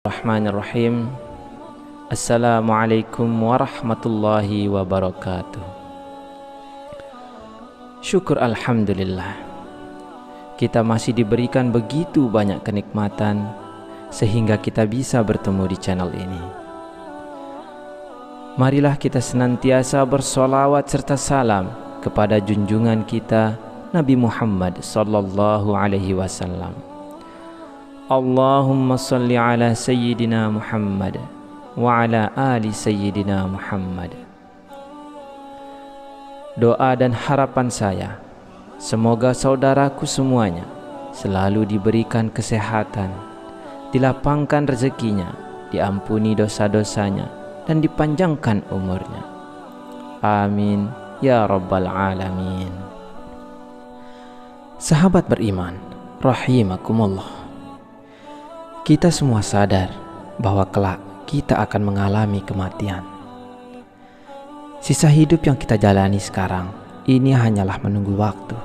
Bismillahirrahmanirrahim. Assalamualaikum warahmatullahi wabarakatuh. Syukur alhamdulillah, kita masih diberikan begitu banyak kenikmatan sehingga kita bisa bertemu di channel ini. Marilah kita senantiasa bersolawat serta salam kepada junjungan kita Nabi Muhammad sallallahu alaihi wasallam. Allahumma salli ala Sayyidina Muhammad wa ala ali Sayyidina Muhammad. Doa dan harapan saya, semoga saudaraku semuanya selalu diberikan kesehatan, dilapangkan rezekinya, diampuni dosa-dosanya, dan dipanjangkan umurnya. Amin ya rabbal alamin. Sahabat beriman, rahimakumullah. Kita semua sadar bahwa kelak kita akan mengalami kematian. Sisa hidup yang kita jalani sekarang ini hanyalah menunggu waktu.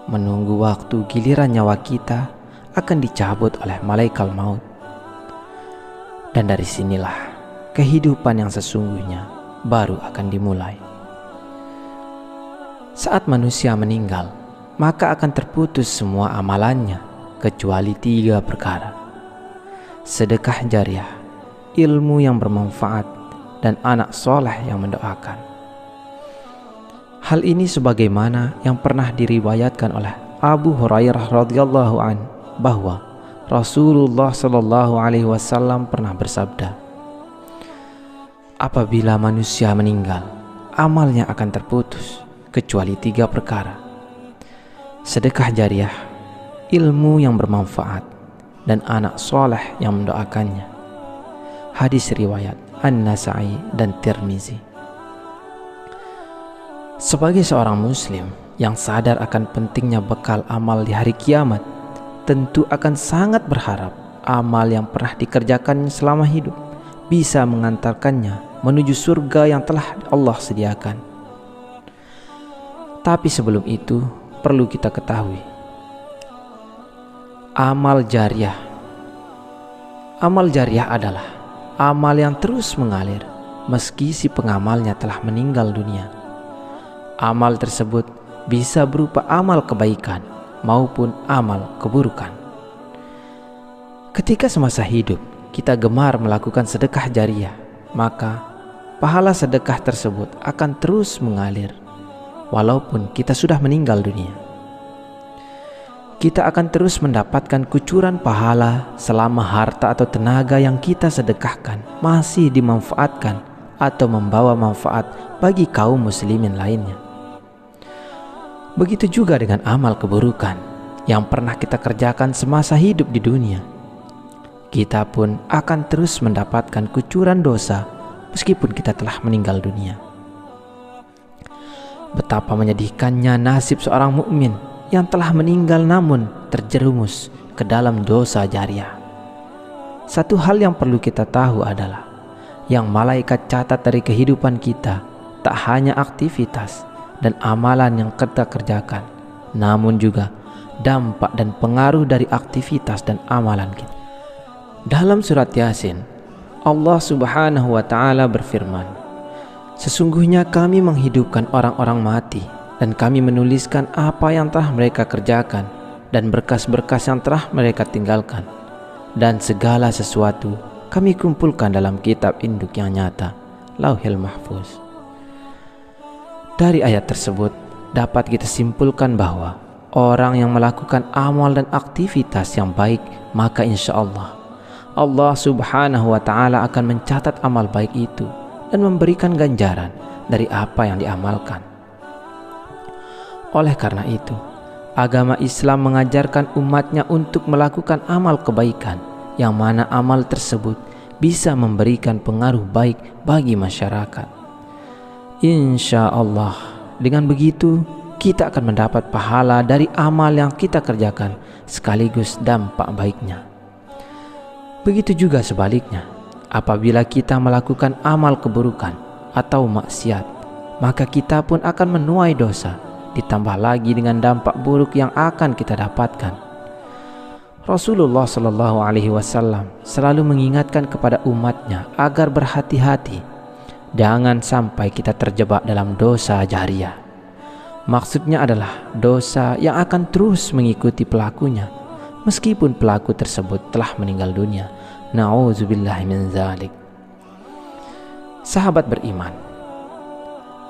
Menunggu waktu giliran nyawa kita akan dicabut oleh malaikat maut. Dan dari sinilah kehidupan yang sesungguhnya baru akan dimulai. Saat manusia meninggal, maka akan terputus semua amalannya kecuali 3 perkara: sedekah jariah, ilmu yang bermanfaat, dan anak soleh yang mendoakan. Hal ini sebagaimana yang pernah diriwayatkan oleh Abu Hurairah radhiyallahu an bahwa Rasulullah shallallahu alaihi wasallam pernah bersabda, apabila manusia meninggal, amalnya akan terputus kecuali 3 perkara: sedekah jariah, ilmu yang bermanfaat, dan anak soleh yang mendoakannya. Hadis riwayat An-Nasa'i dan Tirmizi. Sebagai seorang muslim yang sadar akan pentingnya bekal amal di hari kiamat, tentu akan sangat berharap amal yang pernah dikerjakan selama hidup bisa mengantarkannya menuju surga yang telah Allah sediakan. Tapi sebelum itu perlu kita ketahui, amal jariah adalah amal yang terus mengalir meski si pengamalnya telah meninggal dunia. Amal tersebut bisa berupa amal kebaikan maupun amal keburukan. Ketika semasa hidup kita gemar melakukan sedekah jariah, maka pahala sedekah tersebut akan terus mengalir walaupun kita sudah meninggal dunia. Kita akan terus mendapatkan kucuran pahala selama harta atau tenaga yang kita sedekahkan masih dimanfaatkan atau membawa manfaat bagi kaum muslimin lainnya. Begitu juga dengan amal keburukan yang pernah kita kerjakan semasa hidup di dunia. Kita pun akan terus mendapatkan kucuran dosa meskipun kita telah meninggal dunia. Betapa menyedihkannya nasib seorang mukmin yang telah meninggal namun terjerumus ke dalam dosa jariah. Satu hal yang perlu kita tahu adalah yang malaikat catat dari kehidupan kita tak hanya aktivitas dan amalan yang kita kerjakan, namun juga dampak dan pengaruh dari aktivitas dan amalan kita. Dalam surat Yasin, Allah Subhanahu wa taala berfirman, sesungguhnya kami menghidupkan orang-orang mati dan kami menuliskan apa yang telah mereka kerjakan dan berkas-berkas yang telah mereka tinggalkan, dan segala sesuatu kami kumpulkan dalam kitab induk yang nyata, Lauhil Mahfuz. Dari ayat tersebut dapat kita simpulkan bahwa orang yang melakukan amal dan aktivitas yang baik, maka insya Allah Allah Subhanahu wa ta'ala akan mencatat amal baik itu dan memberikan ganjaran dari apa yang diamalkan. Oleh karena itu, agama Islam mengajarkan umatnya untuk melakukan amal kebaikan, yang mana amal tersebut bisa memberikan pengaruh baik bagi masyarakat. Insya Allah, dengan begitu kita akan mendapat pahala dari amal yang kita kerjakan sekaligus dampak baiknya. Begitu juga sebaliknya, apabila kita melakukan amal keburukan atau maksiat, maka kita pun akan menuai dosa, ditambah lagi dengan dampak buruk yang akan kita dapatkan. Rasulullah Shallallahu Alaihi Wasallam selalu mengingatkan kepada umatnya agar berhati-hati, jangan sampai kita terjebak dalam dosa jariyah. Maksudnya adalah dosa yang akan terus mengikuti pelakunya meskipun pelaku tersebut telah meninggal dunia. Na'udzubillahi min dzalik. Sahabat beriman,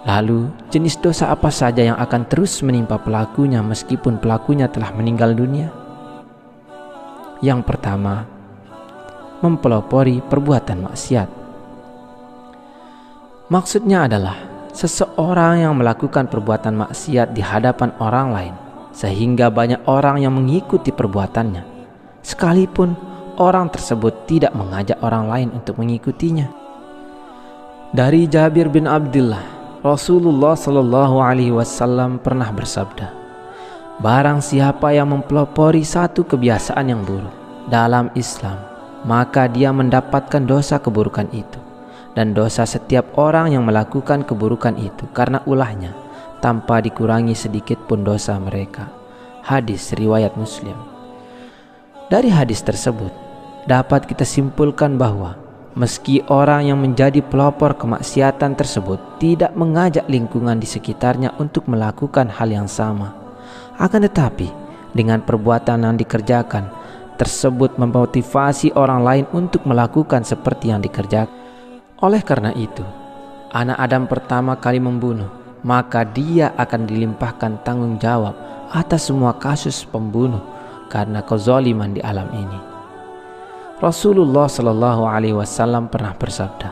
lalu jenis dosa apa saja yang akan terus menimpa pelakunya meskipun pelakunya telah meninggal dunia? Yang pertama, mempelopori perbuatan maksiat. Maksudnya adalah seseorang yang melakukan perbuatan maksiat di hadapan orang lain sehingga banyak orang yang mengikuti perbuatannya, sekalipun orang tersebut tidak mengajak orang lain untuk mengikutinya. Dari Jabir bin Abdullah, Rasulullah Shallallahu Alaihi Wasallam pernah bersabda, barang siapa yang mempelopori satu kebiasaan yang buruk dalam Islam, maka dia mendapatkan dosa keburukan itu dan dosa setiap orang yang melakukan keburukan itu karena ulahnya, tanpa dikurangi sedikit pun dosa mereka. Hadis riwayat Muslim. Dari hadis tersebut dapat kita simpulkan bahwa meski orang yang menjadi pelopor kemaksiatan tersebut tidak mengajak lingkungan di sekitarnya untuk melakukan hal yang sama, akan tetapi dengan perbuatan yang dikerjakan tersebut memotivasi orang lain untuk melakukan seperti yang dikerjakan. Oleh karena itu, anak Adam pertama kali membunuh, maka dia akan dilimpahkan tanggung jawab atas semua kasus pembunuh karena kezaliman di alam ini. Rasulullah Shallallahu Alaihi Wasallam pernah bersabda,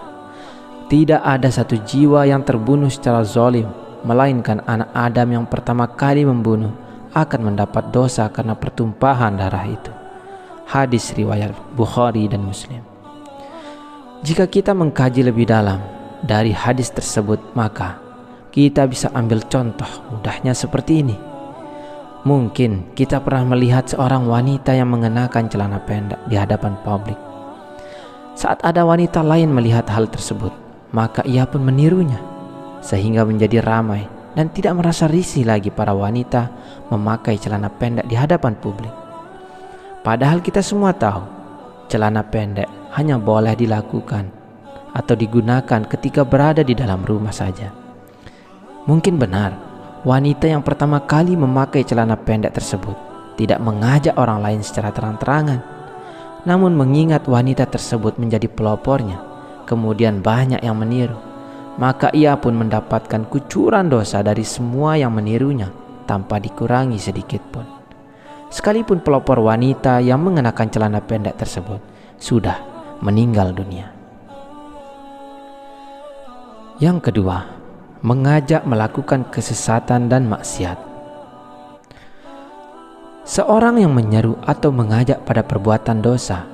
tidak ada satu jiwa yang terbunuh secara zalim melainkan anak Adam yang pertama kali membunuh akan mendapat dosa karena pertumpahan darah itu. Hadis riwayat Bukhari dan Muslim. Jika kita mengkaji lebih dalam dari hadis tersebut, maka kita bisa ambil contoh mudahnya seperti ini. Mungkin kita pernah melihat seorang wanita yang mengenakan celana pendek di hadapan publik. Saat ada wanita lain melihat hal tersebut, maka ia pun menirunya, sehingga menjadi ramai dan tidak merasa risih lagi para wanita memakai celana pendek di hadapan publik. Padahal kita semua tahu, celana pendek hanya boleh dilakukan atau digunakan ketika berada di dalam rumah saja. Mungkin benar, wanita yang pertama kali memakai celana pendek tersebut tidak mengajak orang lain secara terang-terangan. Namun mengingat wanita tersebut menjadi pelopornya, kemudian banyak yang meniru, maka ia pun mendapatkan kucuran dosa dari semua yang menirunya tanpa dikurangi sedikit pun. Sekalipun pelopor wanita yang mengenakan celana pendek tersebut sudah meninggal dunia. Yang kedua, mengajak melakukan kesesatan dan maksiat. Seorang yang menyeru atau mengajak pada perbuatan dosa,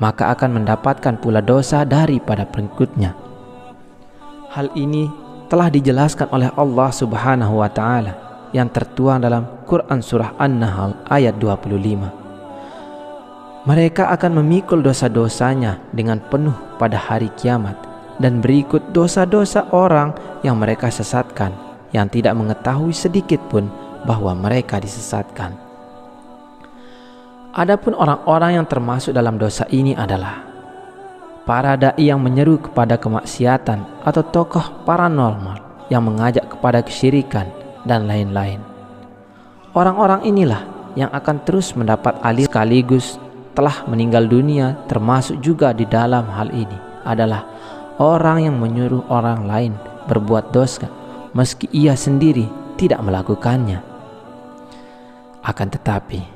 maka akan mendapatkan pula dosa daripada pengikutnya. Hal ini telah dijelaskan oleh Allah Subhanahu wa Ta'ala yang tertuang dalam Quran Surah An-Nahl ayat 25. Mereka akan memikul dosa-dosanya dengan penuh pada hari kiamat, dan berikut dosa-dosa orang yang mereka sesatkan, yang tidak mengetahui sedikit pun bahwa mereka disesatkan. Adapun orang-orang yang termasuk dalam dosa ini adalah para dai yang menyeru kepada kemaksiatan atau tokoh paranormal yang mengajak kepada kesyirikan dan lain-lain. Orang-orang inilah yang akan terus mendapat alih sekaligus telah meninggal dunia. Termasuk juga di dalam hal ini adalah orang yang menyuruh orang lain berbuat dosa meski ia sendiri tidak melakukannya. Akan tetapi